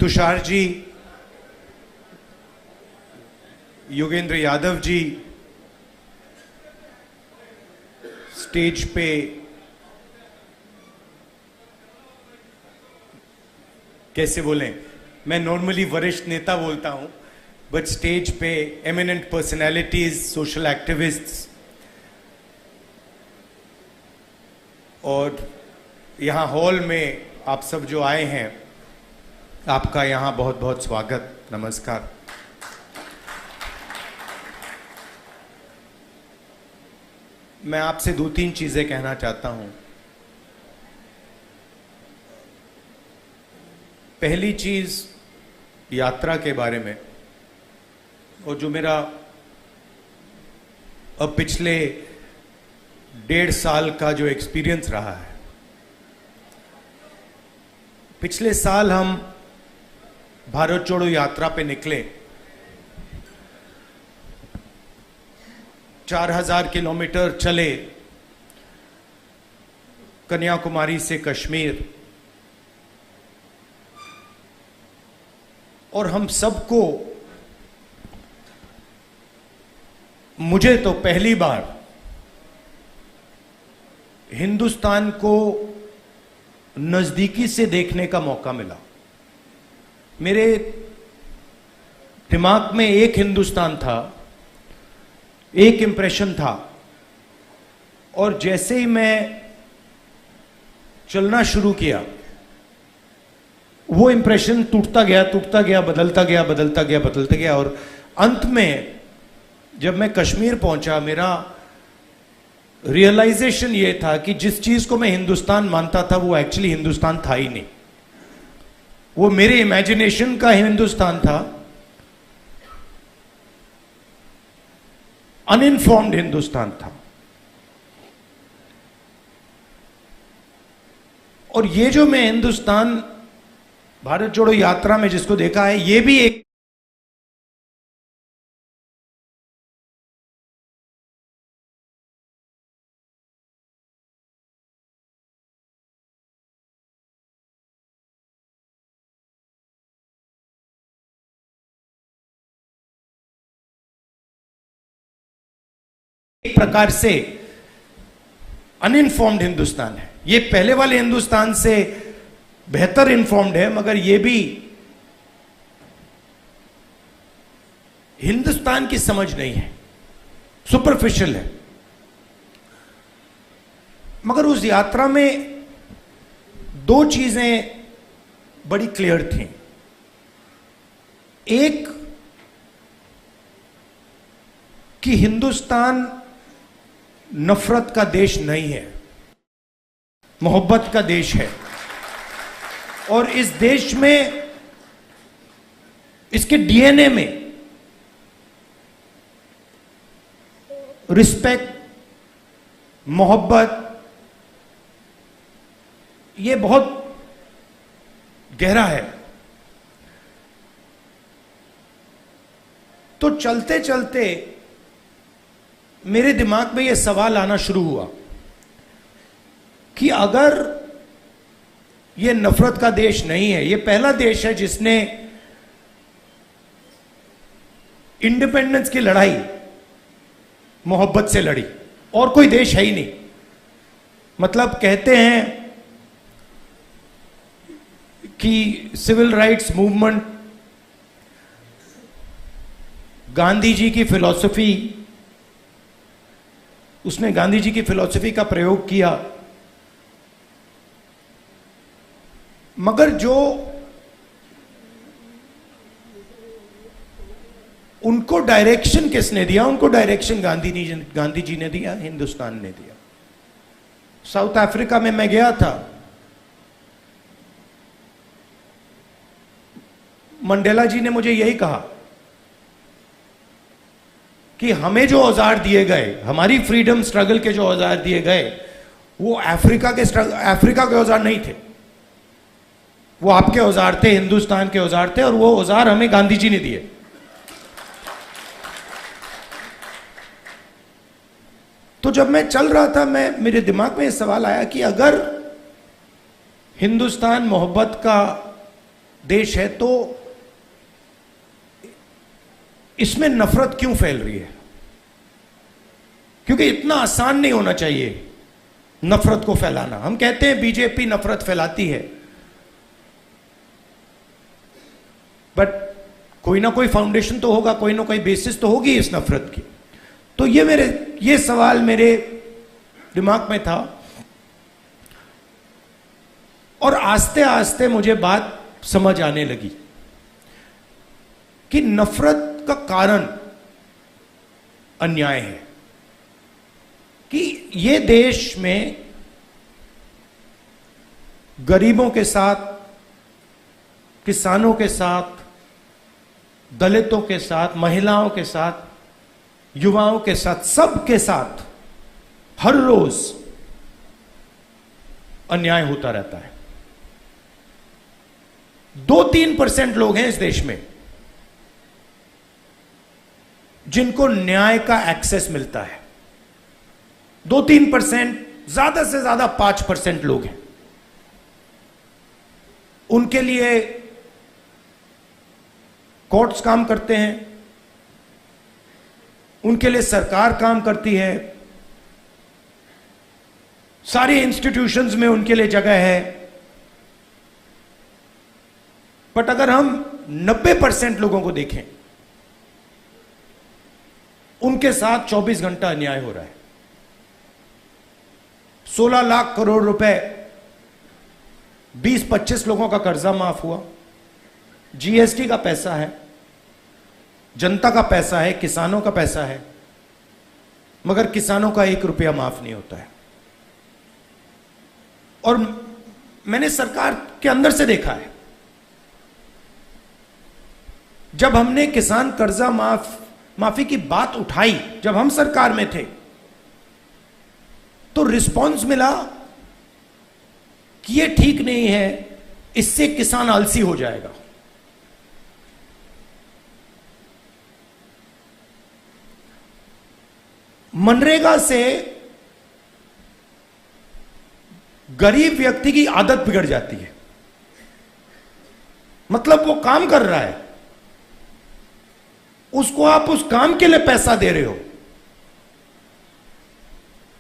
Tushar ji, Yogendra Yadav ji, stage पे कैसे बोलें, मैं नॉर्मली वरिष्ठ नेता बोलता हूं, बट स्टेज पे एमिनेंट पर्सनैलिटीज, सोशल एक्टिविस्ट्स और यहाँ हॉल में आप सब जो आए हैं, आपका यहाँ बहुत बहुत स्वागत, नमस्कार। मैं आपसे दो तीन चीजें कहना चाहता हूं। पहली चीज यात्रा के बारे में, और जो मेरा अब पिछले 1.5 साल का जो एक्सपीरियंस रहा है। पिछले साल हम भारत जोड़ो यात्रा पे निकले, 4000 किलोमीटर चले कन्याकुमारी से कश्मीर, और हम सबको, मुझे तो पहली बार हिंदुस्तान को नजदीकी से देखने का मौका मिला। मेरे दिमाग में एक हिंदुस्तान था, एक इंप्रेशन था, और जैसे ही मैं चलना शुरू किया, वो इंप्रेशन टूटता गया, बदलता गया, और अंत में जब मैं कश्मीर पहुंचा, मेरा रियलाइजेशन ये था कि जिस चीज को मैं हिंदुस्तान मानता था वो एक्चुअली हिंदुस्तान था ही नहीं। वो मेरे इमेजिनेशन का हिंदुस्तान था, अनइन्फॉर्म्ड हिंदुस्तान था। और ये जो मैं हिंदुस्तान भारत जोड़ो यात्रा में जिसको देखा है, ये भी एक प्रकार से अनइन्फॉर्म्ड हिंदुस्तान है। ये पहले वाले हिंदुस्तान से बेहतर इन्फॉर्म्ड है, मगर ये भी हिंदुस्तान की समझ नहीं है, सुपरफिशियल है। मगर उस यात्रा में दो चीजें बड़ी क्लियर थी। एक कि हिंदुस्तान नफरत का देश नहीं है, मोहब्बत का देश है। और इस देश में, इसके डीएनए में रिस्पेक्ट, मोहब्बत, ये बहुत गहरा है। तो चलते चलते मेरे दिमाग में यह सवाल आना शुरू हुआ कि अगर यह नफरत का देश नहीं है, यह पहला देश है जिसने इंडिपेंडेंस की लड़ाई मोहब्बत से लड़ी, और कोई देश है ही नहीं। मतलब कहते हैं कि civil rights movement, Gandhi ji की फिलॉसफी, उसने गांधी जी की फिलॉसफी का प्रयोग किया, मगर जो उनको डायरेक्शन किसने दिया? उनको डायरेक्शन गांधी जी ने दिया, हिंदुस्तान ने दिया। साउथ अफ्रीका में मैं गया था, मंडेला जी ने मुझे यही कहा कि हमें जो औजार दिए गए, हमारी फ्रीडम स्ट्रगल के जो औजार दिए गए, वो अफ्रीका के औजार नहीं थे, वो आपके औजार थे, हिंदुस्तान के औजार थे, और वो औजार हमें गांधी जी ने दिए। तो जब मैं चल रहा था, मेरे दिमाग में यह सवाल आया कि अगर हिंदुस्तान मोहब्बत का देश है, तो इसमें नफरत क्यों फैल रही है? क्योंकि इतना आसान नहीं होना चाहिए नफरत को फैलाना। हम कहते हैं बीजेपी नफरत फैलाती है, बट कोई ना कोई फाउंडेशन तो होगा, कोई ना कोई बेसिस तो होगी इस नफरत की। तो ये सवाल मेरे दिमाग में था, और आस्ते आस्ते मुझे बात समझ आने लगी कि नफरत का कारण अन्याय है। कि ये देश में गरीबों के साथ, किसानों के साथ, दलितों के साथ, महिलाओं के साथ, युवाओं के साथ, सबके साथ हर रोज अन्याय होता रहता है। 2-3% लोग हैं इस देश में जिनको न्याय का एक्सेस मिलता है। 2-3%, ज्यादा से ज्यादा 5% लोग हैं। उनके लिए कोर्ट्स काम करते हैं, उनके लिए सरकार काम करती है, सारी इंस्टीट्यूशंस में उनके लिए जगह है। बट अगर हम 90% लोगों को देखें, उनके साथ 24 घंटा अन्याय हो रहा है। 16 लाख करोड़ रुपए 20-25 लोगों का कर्जा माफ हुआ। जीएसटी का पैसा है, जनता का पैसा है, किसानों का पैसा है, मगर किसानों का 1 रुपया माफ नहीं होता है। और मैंने सरकार के अंदर से देखा है, जब हमने किसान कर्जा माफी की बात उठाई, जब हम सरकार में थे, तो रिस्पॉन्स मिला कि ये ठीक नहीं है, इससे किसान आलसी हो जाएगा। मनरेगा से गरीब व्यक्ति की आदत बिगड़ जाती है। मतलब वो काम कर रहा है, उसको आप उस काम के लिए पैसा दे रहे हो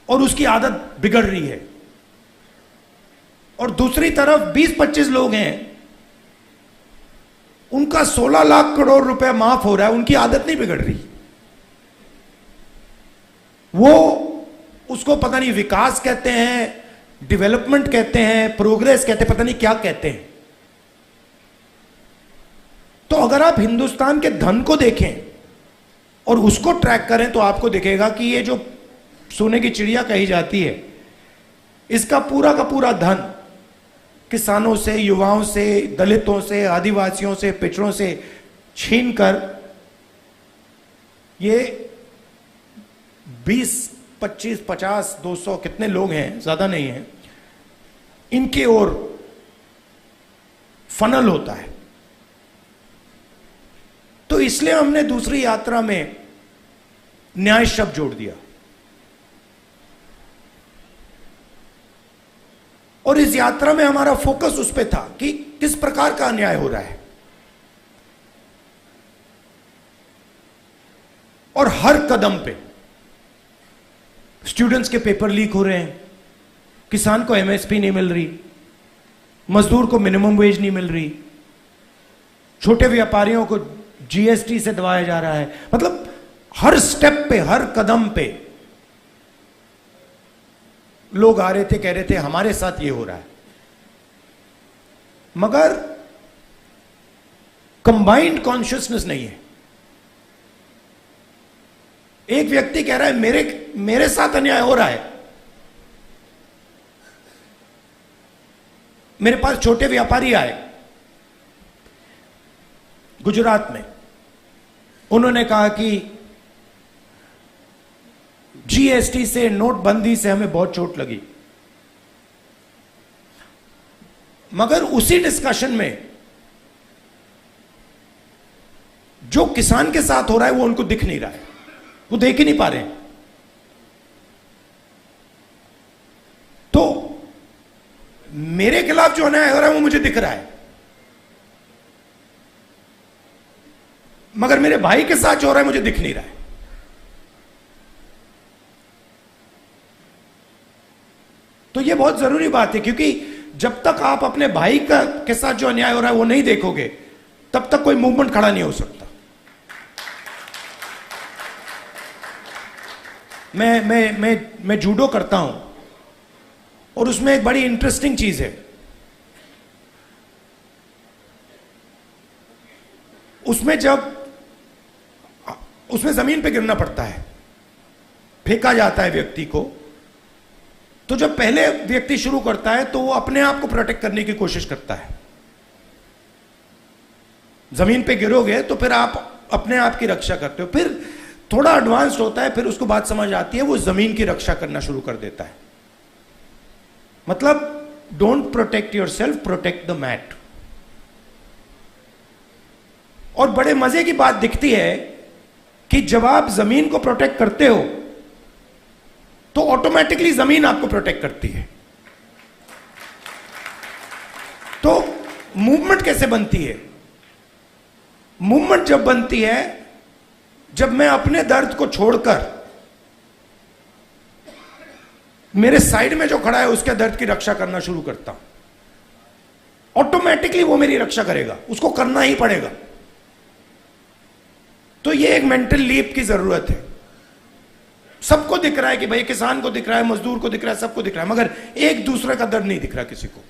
और उसकी आदत बिगड़ रही है। और दूसरी तरफ 20-25 लोग हैं, उनका 16 लाख करोड़ रुपए माफ हो रहा है, उनकी आदत नहीं बिगड़ रही। वो उसको पता नहीं विकास कहते हैं, डेवलपमेंट कहते हैं, प्रोग्रेस कहते हैं, पता नहीं क्या कहते हैं। तो अगर आप हिंदुस्तान के धन को देखें और उसको ट्रैक करें, तो आपको दिखेगा कि ये जो सोने की चिड़िया कही जाती है, इसका पूरा का पूरा धन किसानों से, युवाओं से, दलितों से, आदिवासियों से, पिछड़ों से छीनकर ये 20, 25, 50, 200 कितने लोग हैं, ज्यादा नहीं है, इनके ओर फनल होता है। तो इसलिए हमने दूसरी यात्रा में न्याय शब्द जोड़ दिया। और इस यात्रा में हमारा फोकस उस पे था कि किस प्रकार का अन्याय हो रहा है। और हर कदम पे स्टूडेंट्स के पेपर लीक हो रहे हैं, किसान को एमएसपी नहीं मिल रही, मजदूर को मिनिमम वेज नहीं मिल रही, छोटे व्यापारियों को जीएसटी से दबाया जा रहा है। मतलब हर स्टेप पे, हर कदम पे लोग आ रहे थे, कह रहे थे हमारे साथ ये हो रहा है। मगर कंबाइंड कॉन्शियसनेस नहीं है। एक व्यक्ति कह रहा है मेरे साथ अन्याय हो रहा है। मेरे पास छोटे व्यापारी आए गुजरात में, उन्होंने कहा कि जीएसटी से, नोटबंदी से हमें बहुत चोट लगी। मगर उसी डिस्कशन में जो किसान के साथ हो रहा है वो उनको दिख नहीं रहा है, वो देख ही नहीं पा रहे हैं। तो मेरे खिलाफ जो अन्याय हो रहा है वो मुझे दिख रहा है, मगर मेरे भाई के साथ जो हो रहा है मुझे दिख नहीं रहा है। तो यह बहुत जरूरी बात है, क्योंकि जब तक आप अपने भाई का के साथ जो अन्याय हो रहा है वो नहीं देखोगे, तब तक कोई मूवमेंट खड़ा नहीं हो सकता। मैं जूडो करता हूं और उसमें एक बड़ी इंटरेस्टिंग चीज है। उसमें जमीन पे गिरना पड़ता है, फेंका जाता है व्यक्ति को। तो जब पहले व्यक्ति शुरू करता है तो वो अपने आप को प्रोटेक्ट करने की कोशिश करता है। जमीन पे गिरोगे तो फिर आप अपने आप की रक्षा करते हो। फिर थोड़ा एडवांस्ड होता है, फिर उसको बात समझ आती है, वो जमीन की रक्षा करना शुरू कर देता है। मतलब don't protect yourself, protect the mat. और बड़े मजे की बात दिखती है कि जब आप जमीन को प्रोटेक्ट करते हो तो ऑटोमेटिकली जमीन आपको प्रोटेक्ट करती है। तो मूवमेंट कैसे बनती है? मूवमेंट जब बनती है जब मैं अपने दर्द को छोड़कर मेरे साइड में जो खड़ा है उसके दर्द की रक्षा करना शुरू करता हूं। ऑटोमेटिकली वो मेरी रक्षा करेगा, उसको करना ही पड़ेगा। तो ये एक मेंटल लीप की जरूरत है। सबको दिख रहा है कि भाई किसान को दिख रहा है, मजदूर को दिख रहा है, सबको दिख रहा है, मगर एक दूसरे का दर्द नहीं दिख रहा किसी को।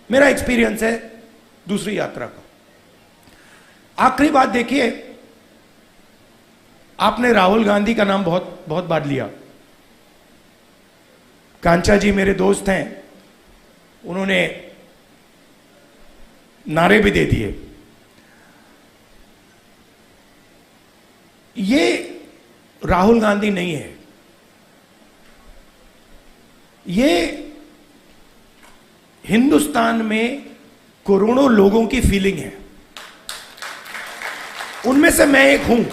मेरा एक्सपीरियंस है दूसरी यात्रा का। आखिरी बात देखिए, आपने राहुल गांधी का नाम बहुत बहुत बार लिया। कांचा जी मेरे दोस्त हैं, उन्होंने नारे भी दे दिए। ये राहुल गांधी नहीं है, ये हिंदुस्तान में करोड़ों लोगों की फीलिंग है। उनमें से मैं एक हूं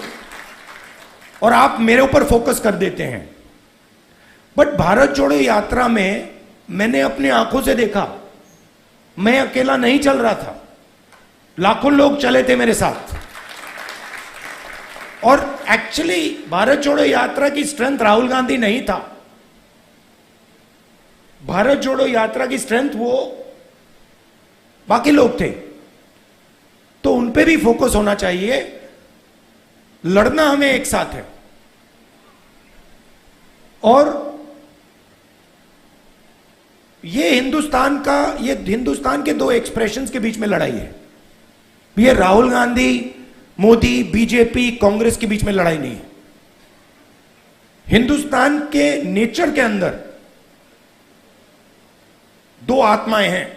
और आप मेरे ऊपर फोकस कर देते हैं। बट भारत जोड़ो यात्रा में मैंने अपनी आंखों से देखा, मैं अकेला नहीं चल रहा था, लाखों लोग चले थे मेरे साथ। और एक्चुअली भारत जोड़ो यात्रा की स्ट्रेंथ राहुल गांधी नहीं था। भारत जोड़ो यात्रा की स्ट्रेंथ वो बाकी लोग थे। तो उन पे भी फोकस होना चाहिए। लड़ना हमें एक साथ है। और ये हिंदुस्तान के दो एक्सप्रेशंस के बीच में लड़ाई है। ये राहुल गांधी, मोदी, बीजेपी, कांग्रेस के बीच में लड़ाई नहीं है। हिंदुस्तान के नेचर के अंदर दो आत्माएं हैं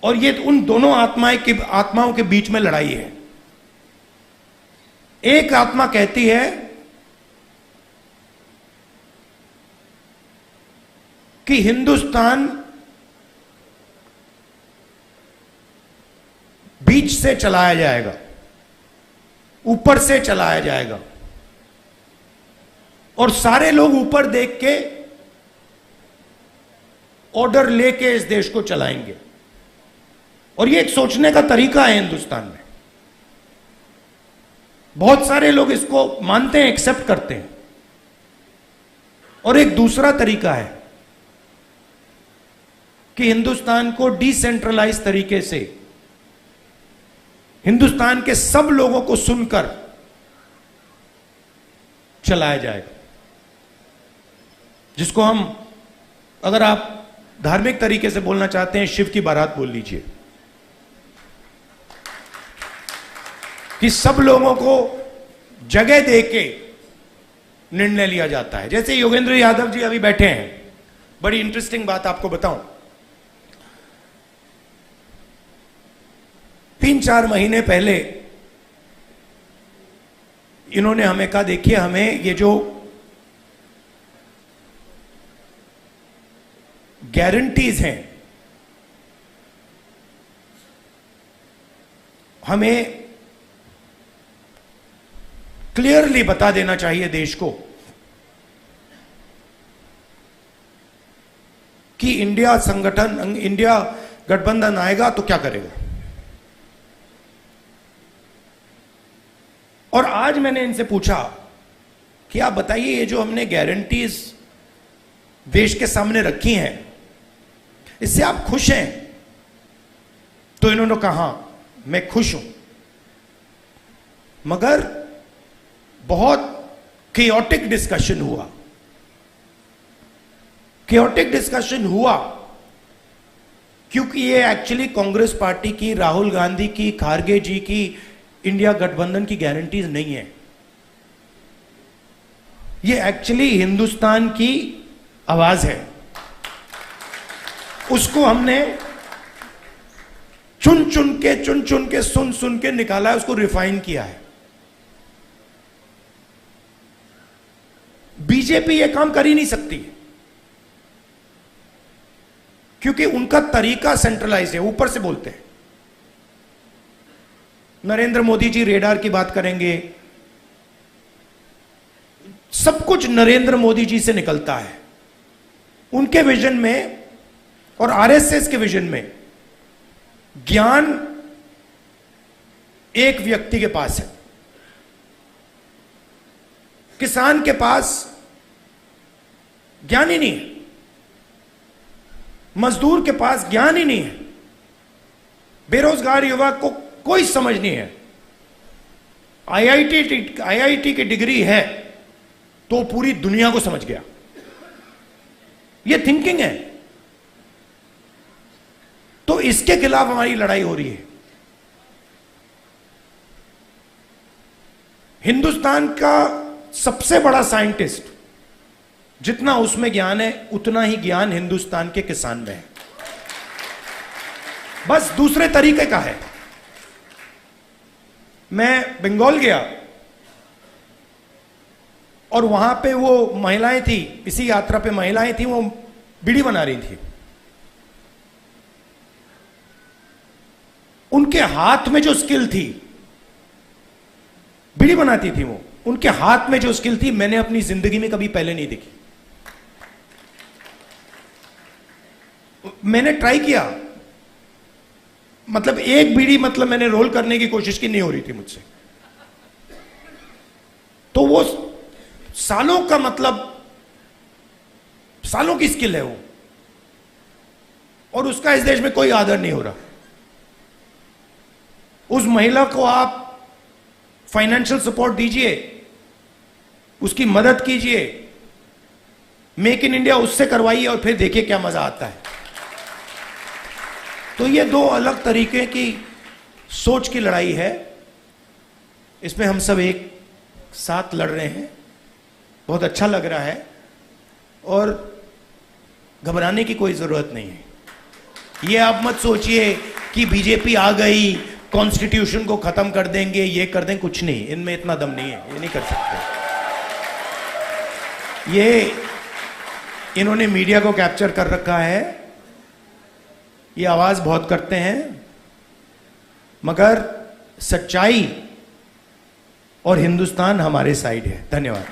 और ये उन दोनों आत्माओं के बीच में लड़ाई है। एक आत्मा कहती है कि हिंदुस्तान बीच से चलाया जाएगा, ऊपर से चलाया जाएगा और सारे लोग ऊपर देख के ऑर्डर लेके इस देश को चलाएंगे। और ये एक सोचने का तरीका है हिंदुस्तान में। बहुत सारे लोग इसको मानते हैं, एक्सेप्ट करते हैं। और एक दूसरा तरीका है कि हिंदुस्तान को डिसेंट्रलाइज तरीके से हिंदुस्तान के सब लोगों को सुनकर चलाया जाएगा, जिसको हम, अगर आप धार्मिक तरीके से बोलना चाहते हैं, शिव की बारात बोल लीजिए। कि सब लोगों को जगह देके निर्णय लिया जाता है। जैसे योगेंद्र यादव जी अभी बैठे हैं, बड़ी इंटरेस्टिंग बात आपको बताऊं। 3-4 महीने पहले इन्होंने हमें कहा, देखिए हमें ये जो गारंटीज हैं, हमें क्लियरली बता देना चाहिए देश को कि इंडिया गठबंधन आएगा तो क्या करेगा। और आज मैंने इनसे पूछा कि आप बताइए, ये जो हमने गारंटीज देश के सामने रखी हैं, इससे आप खुश हैं? तो इन्होंने कहा मैं खुश हूं, मगर बहुत केओटिक डिस्कशन हुआ। केओटिक डिस्कशन हुआ क्योंकि ये एक्चुअली कांग्रेस पार्टी की, राहुल गांधी की, खारगे जी की, इंडिया गठबंधन की गारंटीज नहीं है। ये एक्चुअली हिंदुस्तान की आवाज है। उसको हमने चुन चुन के सुन सुन के निकाला है, उसको रिफाइन किया है। बीजेपी ये काम कर ही नहीं सकती क्योंकि उनका तरीका सेंट्रलाइज है, ऊपर से बोलते हैं। नरेंद्र मोदी जी रेडार की बात करेंगे, सब कुछ नरेंद्र मोदी जी से निकलता है। उनके विजन में और आरएसएस के विजन में ज्ञान एक व्यक्ति के पास है, किसान के पास ज्ञान ही नहीं है, मजदूर के पास ज्ञान ही नहीं है, बेरोजगार युवक को कोई समझ नहीं है। आईआईटी की डिग्री है तो पूरी दुनिया को समझ गया। यह थिंकिंग है। तो इसके खिलाफ हमारी लड़ाई हो रही है। हिंदुस्तान का सबसे बड़ा साइंटिस्ट, जितना उसमें ज्ञान है उतना ही ज्ञान हिंदुस्तान के किसान में है, बस दूसरे तरीके का है। मैं बंगाल गया और वहां पे वो महिलाएं थी, इसी यात्रा पे महिलाएं थी, वो बीड़ी बना रही थी। उनके हाथ में जो स्किल थी, बीड़ी बनाती थी वो, उनके हाथ में जो स्किल थी मैंने अपनी जिंदगी में कभी पहले नहीं देखी। मैंने ट्राई किया, मतलब एक बीड़ी, मतलब मैंने रोल करने की कोशिश की, नहीं हो रही थी मुझसे। तो वो सालों का, मतलब सालों की स्किल है वो, और उसका इस देश में कोई आदर नहीं हो रहा। उस महिला को आप फाइनेंशियल सपोर्ट दीजिए, उसकी मदद कीजिए, मेक इन इंडिया उससे करवाइए और फिर देखिए क्या मजा आता है। तो ये दो अलग तरीके की सोच की लड़ाई है। इसमें हम सब एक साथ लड़ रहे हैं। बहुत अच्छा लग रहा है और घबराने की कोई जरूरत नहीं है। ये आप मत सोचिए कि बीजेपी आ गई, कॉन्स्टिट्यूशन को खत्म कर देंगे, ये कर देंगे, कुछ नहीं, इनमें इतना दम नहीं है, ये नहीं कर सकते। ये इन्होंने मीडिया को कैप्चर कर रखा है, ये आवाज बहुत करते हैं, मगर सच्चाई और हिंदुस्तान हमारे साइड है। धन्यवाद।